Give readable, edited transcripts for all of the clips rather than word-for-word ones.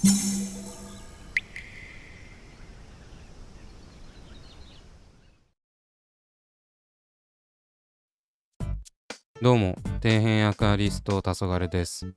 どうも、底辺アクアリスト黄昏です。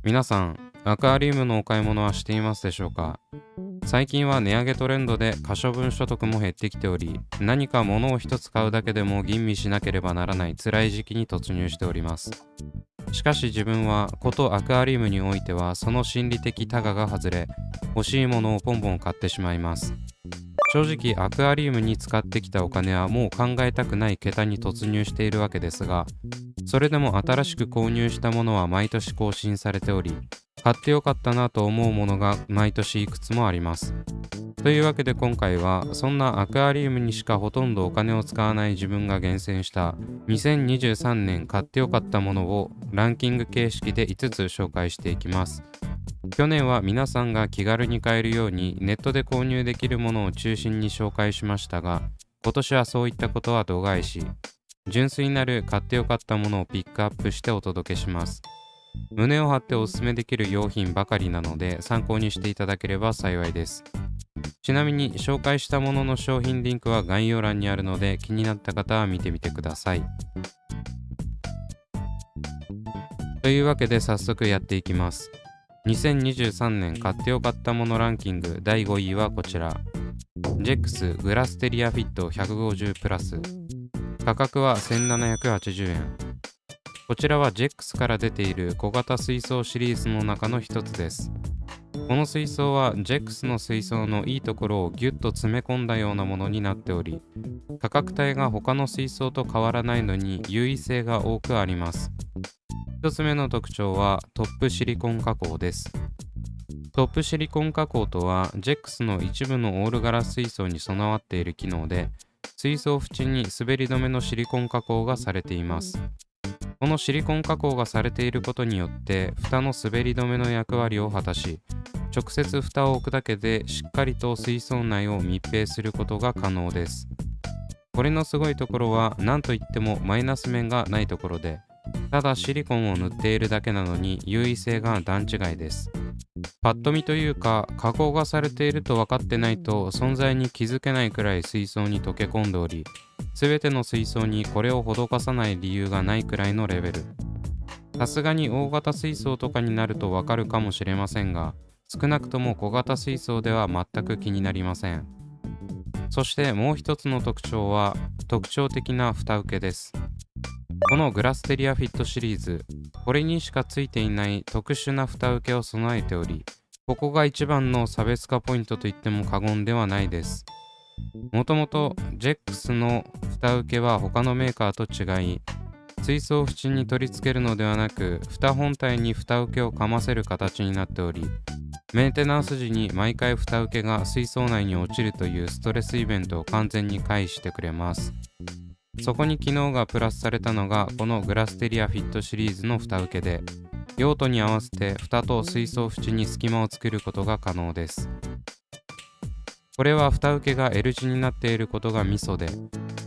皆さん、アクアリウムのお買い物はしていますでしょうか？最近は値上げトレンドで可処分所得も減ってきており、何か物を一つ買うだけでも吟味しなければならない辛い時期に突入しております。しかし自分はことアクアリウムにおいてはその心理的タガが外れ、欲しいものをポンポン買ってしまいます。正直アクアリウムに使ってきたお金はもう考えたくない桁に突入しているわけですが、それでも新しく購入したものは毎年更新されており、買ってよかったなと思うものが毎年いくつもあります。というわけで今回はそんなアクアリウムにしかほとんどお金を使わない自分が厳選した2023年買ってよかったものをランキング形式で5つ紹介していきます。去年は皆さんが気軽に買えるようにネットで購入できるものを中心に紹介しましたが、今年はそういったことは度外視、純粋なる買ってよかったものをピックアップしてお届けします。胸を張っておすすめできる用品ばかりなので参考にしていただければ幸いです。ちなみに紹介したものの商品リンクは概要欄にあるので気になった方は見てみてください。というわけで早速やっていきます。2023年買ってよかったものランキング第5位はこちら。ジェックスグラステリアフィット150プラス。価格は1780円。こちらはジェックスから出ている小型水槽シリーズの中の一つです。この水槽はジェックスの水槽のいいところをギュッと詰め込んだようなものになっており、価格帯が他の水槽と変わらないのに優位性が多くあります。一つ目の特徴はトップシリコン加工です。トップシリコン加工とは、ジェックスの一部のオールガラス水槽に備わっている機能で、水槽縁に滑り止めのシリコン加工がされています。このシリコン加工がされていることによって、蓋の滑り止めの役割を果たし、直接蓋を置くだけでしっかりと水槽内を密閉することが可能です。これのすごいところは、何といってもマイナス面がないところで、ただシリコンを塗っているだけなのに優位性が段違いです。パッと見というか、加工がされていると分かってないと存在に気づけないくらい水槽に溶け込んでおり、すべての水槽にこれを施さない理由がないくらいのレベル。さすがに大型水槽とかになると分かるかもしれませんが、少なくとも小型水槽では全く気になりません。そしてもう一つの特徴は、特徴的な蓋受けです。このグラステリアフィットシリーズ、これにしかついていない特殊な蓋受けを備えており、ここが一番の差別化ポイントと言っても過言ではないです。もともとジェックスの蓋受けは他のメーカーと違い、水槽縁に取り付けるのではなく、蓋本体に蓋受けをかませる形になっており、メンテナンス時に毎回蓋受けが水槽内に落ちるというストレスイベントを完全に回避してくれます。そこに機能がプラスされたのがこのグラステリアフィットシリーズの蓋受けで、用途に合わせて蓋と水槽縁に隙間を作ることが可能です。これは蓋受けが L 字になっていることがミソで、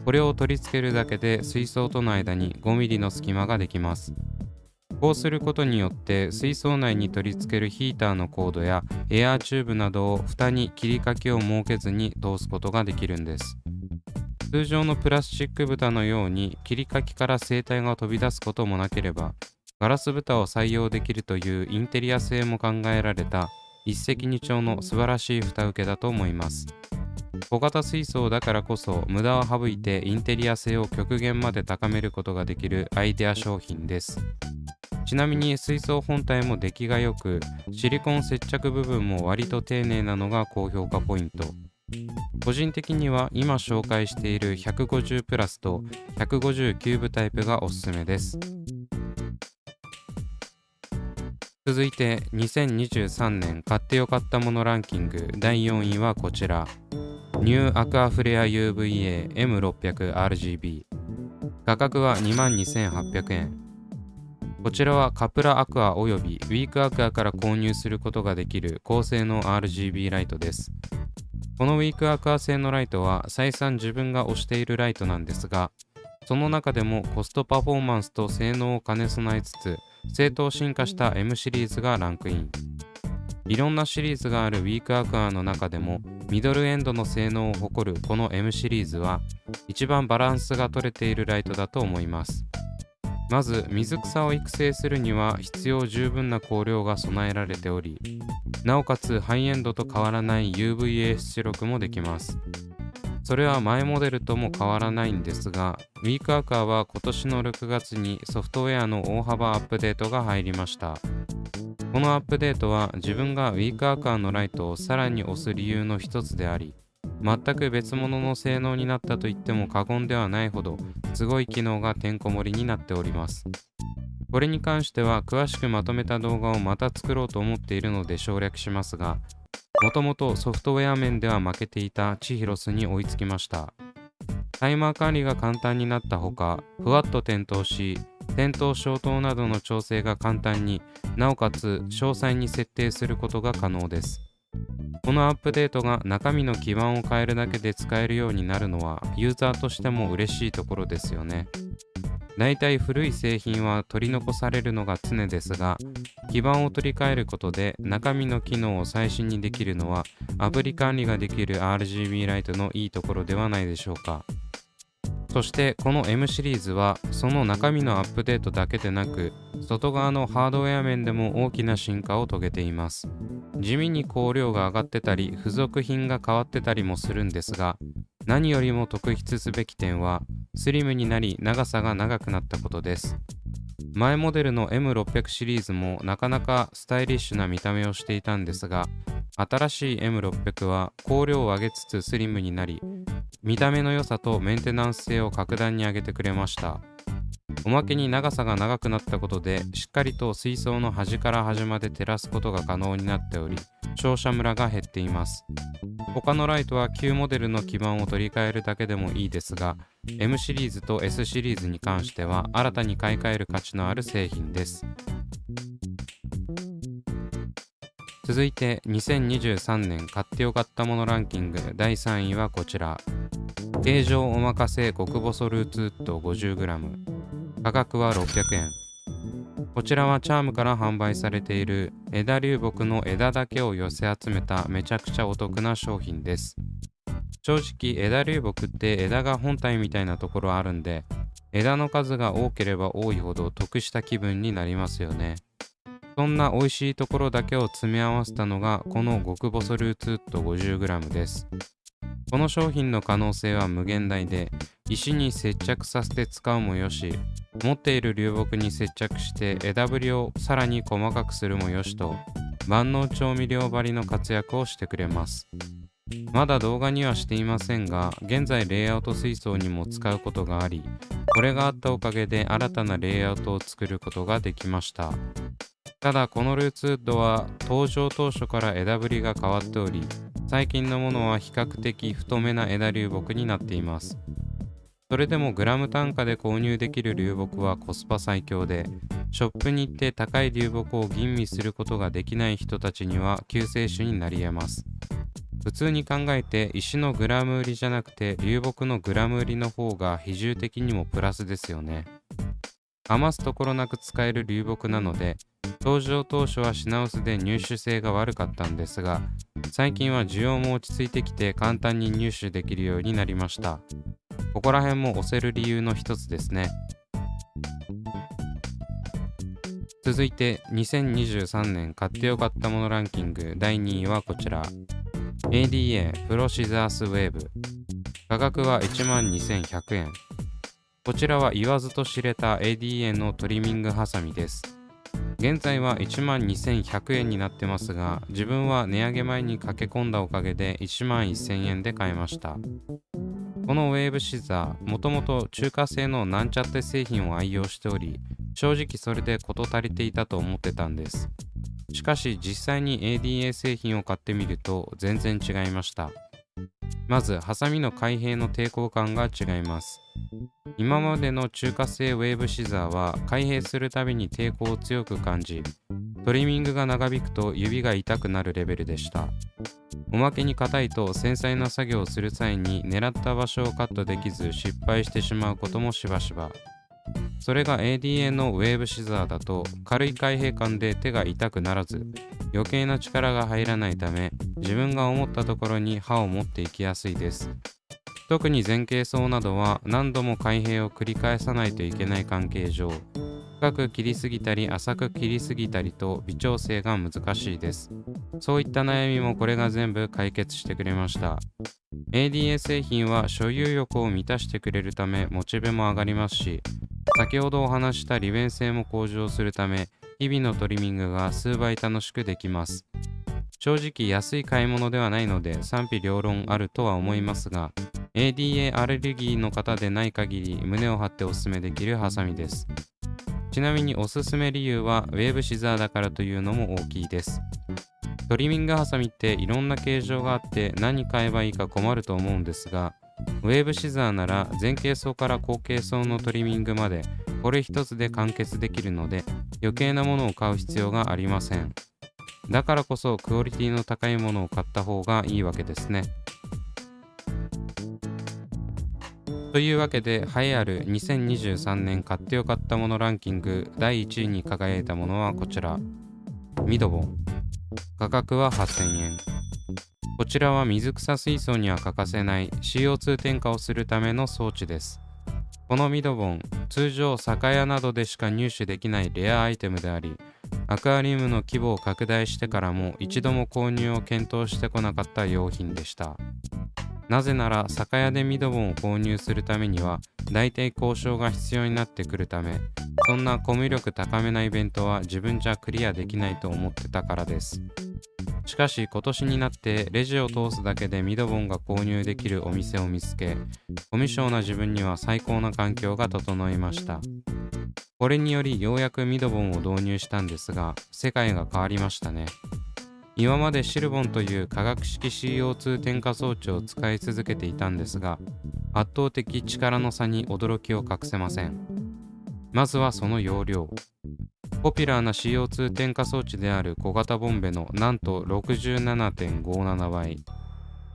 これを取り付けるだけで水槽との間に 5mm の隙間ができます。こうすることによって水槽内に取り付けるヒーターのコードやエアーチューブなどを蓋に切り欠きを設けずに通すことができるんです。通常のプラスチック蓋のように切り欠きから生体が飛び出すこともなければ、ガラス蓋を採用できるというインテリア性も考えられた一石二鳥の素晴らしい蓋受けだと思います。小型水槽だからこそ無駄を省いてインテリア性を極限まで高めることができるアイデア商品です。ちなみに水槽本体も出来が良く、シリコン接着部分も割と丁寧なのが高評価ポイント。個人的には今紹介している150プラスと150キューブタイプがおすすめです。続いて2023年買ってよかったものランキング第4位はこちら。ニューアクアフレア UVA M600RGB。 価格は 22,800 円。こちらはカプラアクアおよびウィークアクアから購入することができる高性能 RGB ライトです。このウィークアクア製のライトは再三自分が推しているライトなんですが、その中でもコストパフォーマンスと性能を兼ね備えつつ正当進化した M シリーズがランクイン。いろんなシリーズがあるウィークアクアの中でもミドルエンドの性能を誇るこの M シリーズは一番バランスが取れているライトだと思います。まず水草を育成するには必要十分な光量が備えられており、なおかつハイエンドと変わらない UVA 出力もできます。それは前モデルとも変わらないんですが、ウィークアクアは今年の6月にソフトウェアの大幅アップデートが入りました。このアップデートは自分がウィークアクアのライトをさらに押す理由の一つであり、全く別物の性能になったと言っても過言ではないほどすごい機能がてんこ盛りになっております。これに関しては詳しくまとめた動画をまた作ろうと思っているので省略しますが、もともとソフトウェア面では負けていたチヒロスに追いつきました。タイマー管理が簡単になったほか、ふわっと点灯し、点灯消灯などの調整が簡単に、なおかつ詳細に設定することが可能です。このアップデートが中身の基板を変えるだけで使えるようになるのはユーザーとしても嬉しいところですよね。だいたい古い製品は取り残されるのが常ですが、基板を取り替えることで中身の機能を最新にできるのはアプリ管理ができる RGB ライトのいいところではないでしょうか。そしてこの M シリーズはその中身のアップデートだけでなく、外側のハードウェア面でも大きな進化を遂げています。地味に光量が上がってたり付属品が変わってたりもするんですが、何よりも特筆すべき点はスリムになり長さが長くなったことです。前モデルの M600 シリーズもなかなかスタイリッシュな見た目をしていたんですが、新しい M600 は光量を上げつつスリムになり、見た目の良さとメンテナンス性を格段に上げてくれました。おまけに長さが長くなったことでしっかりと水槽の端から端まで照らすことが可能になっており、照射ムラが減っています。他のライトは旧モデルの基板を取り替えるだけでもいいですが、 M シリーズと S シリーズに関しては新たに買い替える価値のある製品です。続いて2023年買ってよかったものランキング第3位はこちら。形状おまかせ極細ルーツウッド 50g、 価格は600円。こちらはチャームから販売されている枝流木の枝だけを寄せ集めためちゃくちゃお得な商品です。正直枝流木って枝が本体みたいなところあるんで、枝の数が多ければ多いほど得した気分になりますよね。そんな美味しいところだけを詰め合わせたのがこの極細ルーツウッド 50g です。この商品の可能性は無限大で、石に接着させて使うもよし、持っている流木に接着して枝ぶりをさらに細かくするもよしと、万能調味料張りの活躍をしてくれます。まだ動画にはしていませんが、現在レイアウト水槽にも使うことがあり、これがあったおかげで新たなレイアウトを作ることができました。ただこのルーツウッドは登場当初から枝ぶりが変わっており、最近のものは比較的太めな枝流木になっています。それでもグラム単価で購入できる流木はコスパ最強で、ショップに行って高い流木を吟味することができない人たちには救世主になり得ます。普通に考えて石のグラム売りじゃなくて流木のグラム売りの方が比重的にもプラスですよね。余すところなく使える流木なので、登場当初は品薄で入手性が悪かったんですが、最近は需要も落ち着いてきて簡単に入手できるようになりました。ここら辺も押せる理由の一つですね。続いて2023年買ってよかったものランキング第2位はこちら。ADA プロシザースウェーブ、価格は 12,100 円。こちらは言わずと知れた ADA のトリミングハサミです。現在は 12,100 円になってますが、自分は値上げ前に駆け込んだおかげで 11,000 円で買いました。このウェーブシザー、もともと中華製のなんちゃって製品を愛用しており、正直それで事足りていたと思ってたんです。しかし実際に ADA 製品を買ってみると全然違いました。まずハサミの開閉の抵抗感が違います。今までの中華製ウェーブシザーは開閉するたびに抵抗を強く感じ、トリミングが長引くと指が痛くなるレベルでした。おまけに硬いと繊細な作業をする際に狙った場所をカットできず失敗してしまうこともしばしば。それが ADA のウェーブシザーだと軽い開閉感で手が痛くならず、余計な力が入らないため、自分が思ったところに刃を持っていきやすいです。特に前傾層などは何度も開閉を繰り返さないといけない関係上、深く切りすぎたり浅く切りすぎたりと微調整が難しいです。そういった悩みもこれが全部解決してくれました。ADA 製品は所有欲を満たしてくれるためモチベも上がりますし、先ほどお話した利便性も向上するため、日々のトリミングが数倍楽しくできます。正直安い買い物ではないので賛否両論あるとは思いますが、ADA アレルギーの方でない限り胸を張っておすすめできるハサミです。ちなみにおすすめ理由はウェーブシザーだからというのも大きいです。トリミングハサミっていろんな形状があって何買えばいいか困ると思うんですが、ウェーブシザーなら前傾層から後傾層のトリミングまでこれ一つで完結できるので、余計なものを買う必要がありません。だからこそクオリティの高いものを買った方がいいわけですね。というわけで、栄えある2023年買ってよかったものランキング第1位に輝いたものはこちら、ミドボン。価格は8000円。こちらは水草水槽には欠かせない CO2 添加をするための装置です。このミドボン、通常酒屋などでしか入手できないレアアイテムであり、アクアリウムの規模を拡大してからも一度も購入を検討してこなかった用品でした。なぜなら酒屋でミドボンを購入するためには大体交渉が必要になってくるため、そんなコミュ力高めなイベントは自分じゃクリアできないと思ってたからです。しかし今年になってレジを通すだけでミドボンが購入できるお店を見つけ、コミュ障な自分には最高な環境が整いました。これによりようやくミドボンを導入したんですが、世界が変わりましたね。今までシルボンという化学式 CO2 添加装置を使い続けていたんですが、圧倒的力の差に驚きを隠せません。まずはその容量。ポピュラーな CO2 添加装置である小型ボンベのなんと 67.57 倍。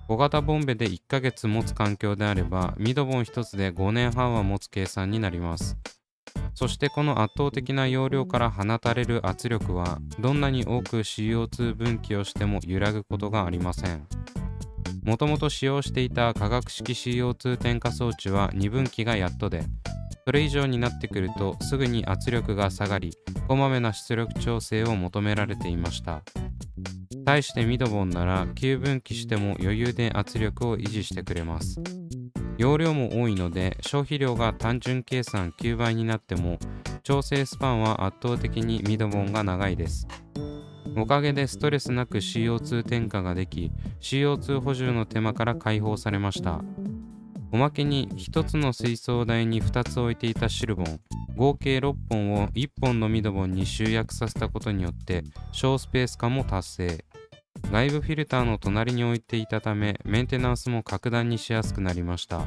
小型ボンベで1ヶ月持つ環境であれば、ミドボン1つで5年半は持つ計算になります。そしてこの圧倒的な容量から放たれる圧力は、どんなに多く CO2 分岐をしても揺らぐことがありません。もともと使用していた化学式 CO2 添加装置は2分岐がやっとで、それ以上になってくるとすぐに圧力が下がり、こまめな出力調整を求められていました。対してミドボンなら9分岐しても余裕で圧力を維持してくれます。容量も多いので消費量が単純計算9倍になっても調整スパンは圧倒的にミドボンが長いです。おかげでストレスなく CO2 添加ができ、 CO2 補充の手間から解放されました。おまけに1つの水槽台に2つ置いていたシルボン、合計6本を1本のミドボンに集約させたことによって小スペース化も達成。外部フィルターの隣に置いていたためメンテナンスも格段にしやすくなりました。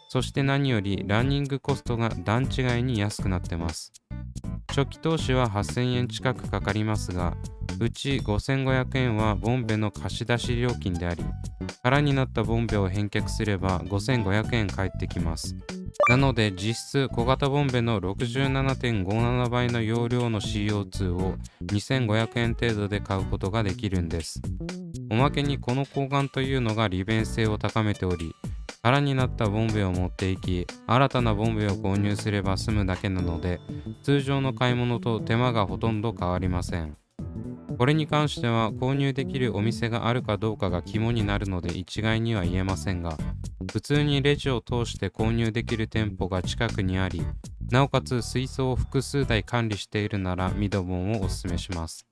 そして何よりランニングコストが段違いに安くなってます。初期投資は8000円近くかかりますが、うち5500円はボンベの貸し出し料金であり、空になったボンベを返却すれば5500円返ってきます。なので実質小型ボンベの 67.57 倍の容量の CO2 を2500円程度で買うことができるんです。おまけにこの交換というのが利便性を高めており、空になったボンベを持っていき、新たなボンベを購入すれば済むだけなので、通常の買い物と手間がほとんど変わりません。これに関しては購入できるお店があるかどうかが肝になるので一概には言えませんが、普通にレジを通して購入できる店舗が近くにあり、なおかつ水槽を複数台管理しているならミドボンをおすすめします。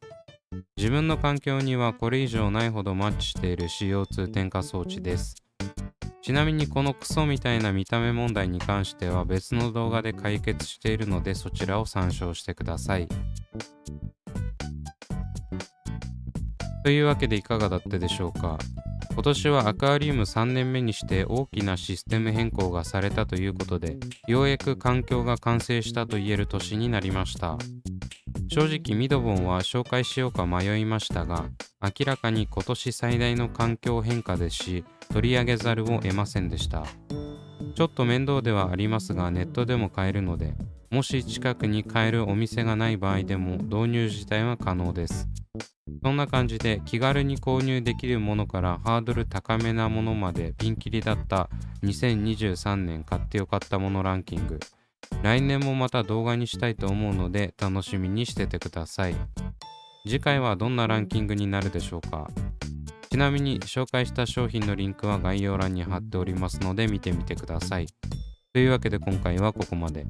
自分の環境にはこれ以上ないほどマッチしている CO2 添加装置です。ちなみにこのクソみたいな見た目問題に関しては別の動画で解決しているのでそちらを参照してください。というわけでいかがだったでしょうか。今年はアクアリウム3年目にして大きなシステム変更がされたということで、ようやく環境が完成したと言える年になりました。正直ミドボンは紹介しようか迷いましたが、明らかに今年最大の環境変化ですし、取り上げざるを得ませんでした。ちょっと面倒ではありますが、ネットでも買えるので、もし近くに買えるお店がない場合でも導入自体は可能です。そんな感じで気軽に購入できるものからハードル高めなものまでピンキリだった2023年買ってよかったものランキング。来年もまた動画にしたいと思うので楽しみにしててください。次回はどんなランキングになるでしょうか。ちなみに紹介した商品のリンクは概要欄に貼っておりますので見てみてください。というわけで今回はここまで。